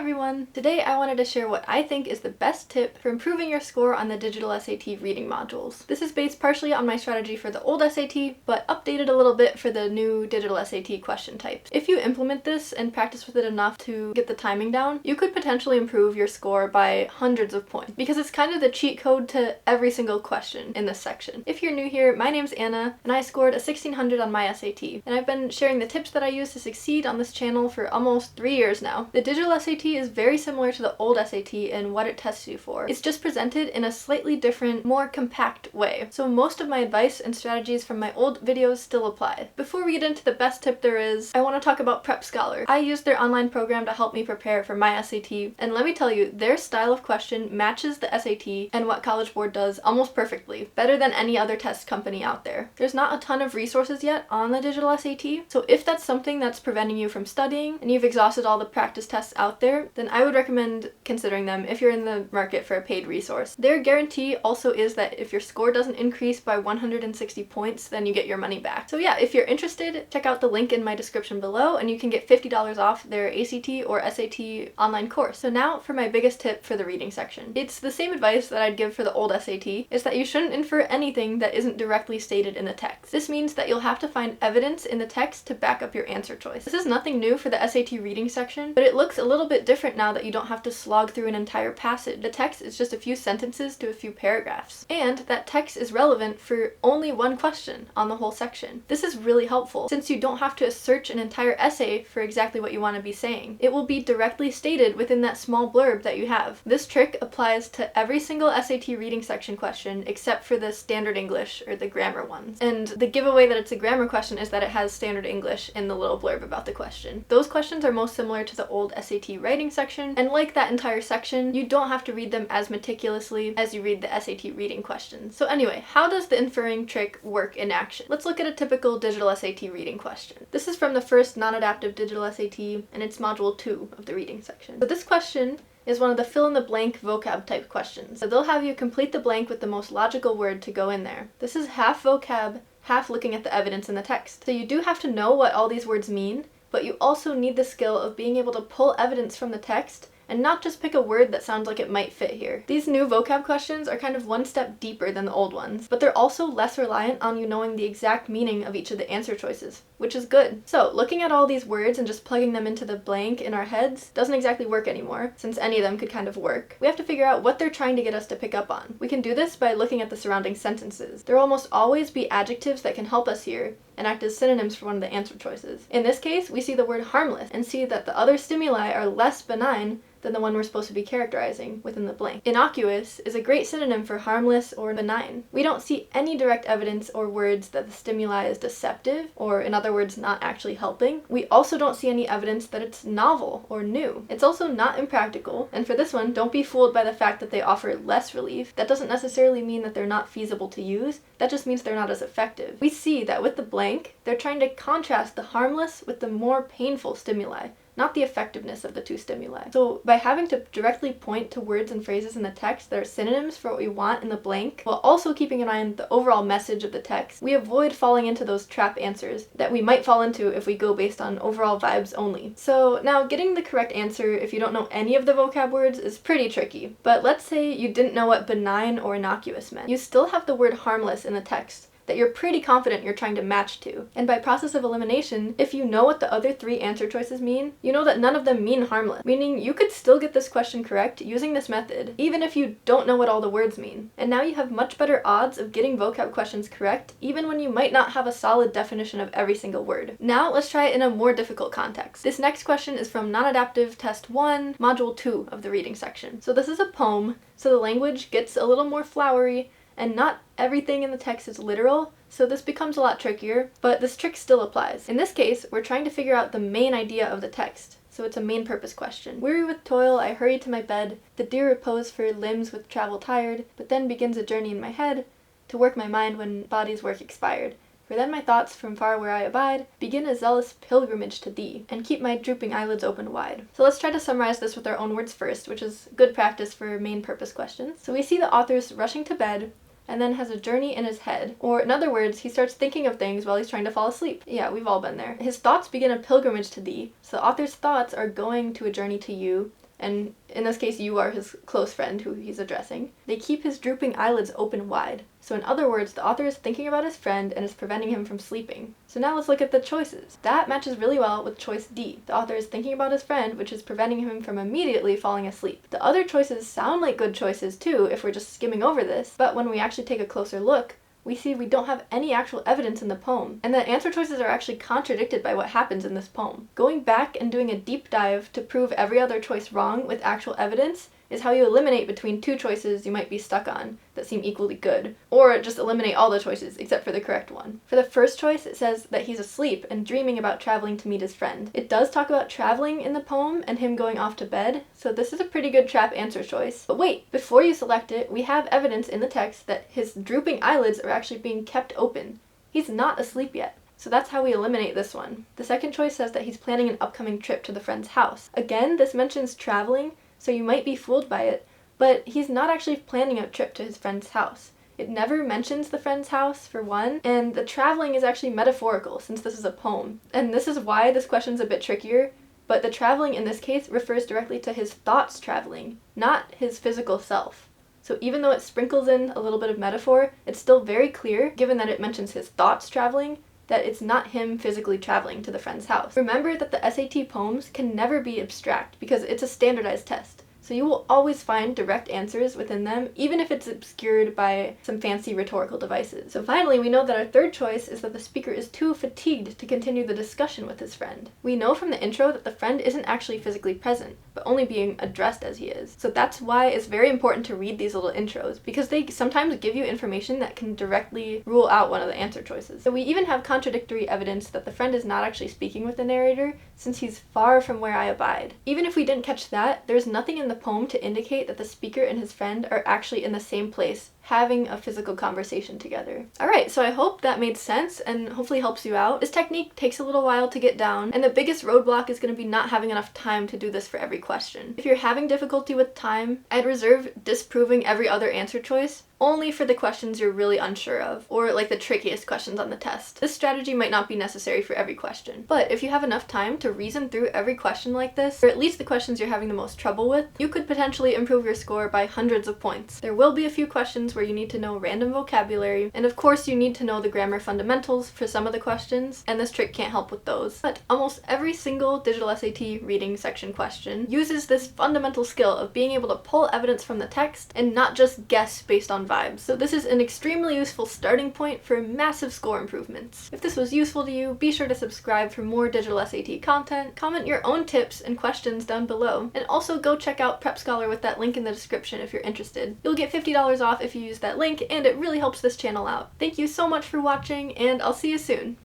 everyone! Today I wanted to share what I think is the best tip for improving your score on the digital SAT reading modules. This is based partially on my strategy for the old SAT, but updated a little bit for the new digital SAT question types. If you implement this and practice with it enough to get the timing down, you could potentially improve your score by hundreds of points, because it's kind of the cheat code to every single question in this section. If you're new here, my name's Anna, and I scored a 1600 on my SAT, and I've been sharing the tips that I use to succeed on this channel for almost 3 years now. The digital SAT is very similar to the old SAT in what it tests you for. It's just presented in a slightly different, more compact way. So most of my advice and strategies from my old videos still apply. Before we get into the best tip there is, I want to talk about Prep Scholar. I used their online program to help me prepare for my SAT, and let me tell you, their style of question matches the SAT and what College Board does almost perfectly, better than any other test company out there. There's not a ton of resources yet on the digital SAT, so if that's something that's preventing you from studying and you've exhausted all the practice tests out there, then I would recommend considering them if you're in the market for a paid resource. Their guarantee also is that if your score doesn't increase by 160 points, then you get your money back. So yeah, if you're interested, check out the link in my description below and you can get $50 off their ACT or SAT online course. So now for my biggest tip for the reading section. It's the same advice that I'd give for the old SAT, is that you shouldn't infer anything that isn't directly stated in the text. This means that you'll have to find evidence in the text to back up your answer choice. This is nothing new for the SAT reading section, but it looks a little bit different now that you don't have to slog through an entire passage. The text is just a few sentences to a few paragraphs. And that text is relevant for only one question on the whole section. This is really helpful, since you don't have to search an entire essay for exactly what you want to be saying. It will be directly stated within that small blurb that you have. This trick applies to every single SAT reading section question except for the standard English or the grammar ones. And the giveaway that it's a grammar question is that it has standard English in the little blurb about the question. Those questions are most similar to the old SAT writing section, and like that entire section, you don't have to read them as meticulously as you read the SAT reading questions. So anyway, how does the inferring trick work in action? Let's look at a typical digital SAT reading question. This is from the first non-adaptive digital SAT, and it's module 2 of the reading section. So this question is one of the fill-in-the-blank vocab type questions. So they'll have you complete the blank with the most logical word to go in there. This is half vocab, half looking at the evidence in the text. So you do have to know what all these words mean, but you also need the skill of being able to pull evidence from the text and not just pick a word that sounds like it might fit here. These new vocab questions are kind of one step deeper than the old ones, but they're also less reliant on you knowing the exact meaning of each of the answer choices, which is good. So looking at all these words and just plugging them into the blank in our heads doesn't exactly work anymore, since any of them could kind of work. We have to figure out what they're trying to get us to pick up on. We can do this by looking at the surrounding sentences. There will almost always be adjectives that can help us here and act as synonyms for one of the answer choices. In this case, we see the word harmless and see that the other stimuli are less benign than the one we're supposed to be characterizing within the blank. Innocuous is a great synonym for harmless or benign. We don't see any direct evidence or words that the stimuli is deceptive, or in other words, not actually helping. We also don't see any evidence that it's novel or new. It's also not impractical, and for this one, don't be fooled by the fact that they offer less relief. That doesn't necessarily mean that they're not feasible to use, that just means they're not as effective. We see that with the blank, they're trying to contrast the harmless with the more painful stimuli, not the effectiveness of the two stimuli. So by having to directly point to words and phrases in the text that are synonyms for what we want in the blank, while also keeping an eye on the overall message of the text, we avoid falling into those trap answers that we might fall into if we go based on overall vibes only. So now getting the correct answer if you don't know any of the vocab words is pretty tricky. But let's say you didn't know what benign or innocuous meant. You still have the word harmless in the text that you're pretty confident you're trying to match to. And by process of elimination, if you know what the other 3 answer choices mean, you know that none of them mean harmless, meaning you could still get this question correct using this method, even if you don't know what all the words mean. And now you have much better odds of getting vocab questions correct, even when you might not have a solid definition of every single word. Now let's try it in a more difficult context. This next question is from Non-Adaptive Test 1, Module 2 of the reading section. So this is a poem, so the language gets a little more flowery, and not everything in the text is literal, so this becomes a lot trickier, but this trick still applies. In this case, we're trying to figure out the main idea of the text, so it's a main purpose question. Weary with toil, I hurry to my bed, the dear repose for limbs with travel tired, but then begins a journey in my head, to work my mind when body's work expired. For then my thoughts from far where I abide begin a zealous pilgrimage to thee, and keep my drooping eyelids open wide. So let's try to summarize this with our own words first, which is good practice for main purpose questions. So we see the author's rushing to bed, and then has a journey in his head. Or in other words, he starts thinking of things while he's trying to fall asleep. Yeah, we've all been there. His thoughts begin a pilgrimage to thee. So the author's thoughts are going to a journey to you, and in this case you are his close friend who he's addressing, they keep his drooping eyelids open wide. So in other words, the author is thinking about his friend and is preventing him from sleeping. So now let's look at the choices. That matches really well with choice D. The author is thinking about his friend, which is preventing him from immediately falling asleep. The other choices sound like good choices too if we're just skimming over this, but when we actually take a closer look, we see we don't have any actual evidence in the poem, and the answer choices are actually contradicted by what happens in this poem. Going back and doing a deep dive to prove every other choice wrong with actual evidence is how you eliminate between two choices you might be stuck on that seem equally good, or just eliminate all the choices except for the correct one. For the first choice, it says that he's asleep and dreaming about traveling to meet his friend. It does talk about traveling in the poem and him going off to bed, so this is a pretty good trap answer choice. But wait, before you select it, we have evidence in the text that his drooping eyelids are actually being kept open. He's not asleep yet. So that's how we eliminate this one. The second choice says that he's planning an upcoming trip to the friend's house. Again, this mentions traveling, so you might be fooled by it, but he's not actually planning a trip to his friend's house. It never mentions the friend's house, for one, and the traveling is actually metaphorical since this is a poem. And this is why this question's a bit trickier, but the traveling in this case refers directly to his thoughts traveling, not his physical self. So even though it sprinkles in a little bit of metaphor, it's still very clear, given that it mentions his thoughts traveling, that it's not him physically traveling to the friend's house. Remember that the SAT poems can never be abstract because it's a standardized test. So you will always find direct answers within them, even if it's obscured by some fancy rhetorical devices. So finally, we know that our third choice is that the speaker is too fatigued to continue the discussion with his friend. We know from the intro that the friend isn't actually physically present, but only being addressed as he is. So that's why it's very important to read these little intros, because they sometimes give you information that can directly rule out one of the answer choices. So we even have contradictory evidence that the friend is not actually speaking with the narrator, since he's far from where I abide. Even if we didn't catch that, there's nothing in the poem to indicate that the speaker and his friend are actually in the same place, having a physical conversation together. Alright, so I hope that made sense and hopefully helps you out. This technique takes a little while to get down, and the biggest roadblock is going to be not having enough time to do this for every question. If you're having difficulty with time, I'd reserve disproving every other answer choice only for the questions you're really unsure of, or like the trickiest questions on the test. This strategy might not be necessary for every question, but if you have enough time to reason through every question like this, or at least the questions you're having the most trouble with, you could potentially improve your score by hundreds of points. There will be a few questions where you need to know random vocabulary, and of course you need to know the grammar fundamentals for some of the questions, and this trick can't help with those. But almost every single digital SAT reading section question uses this fundamental skill of being able to pull evidence from the text and not just guess based on vibes. So this is an extremely useful starting point for massive score improvements. If this was useful to you, be sure to subscribe for more digital SAT content, comment your own tips and questions down below, and also go check out Prep Scholar with that link in the description if you're interested. You'll get $50 off if you use that link, and it really helps this channel out. Thank you so much for watching, and I'll see you soon!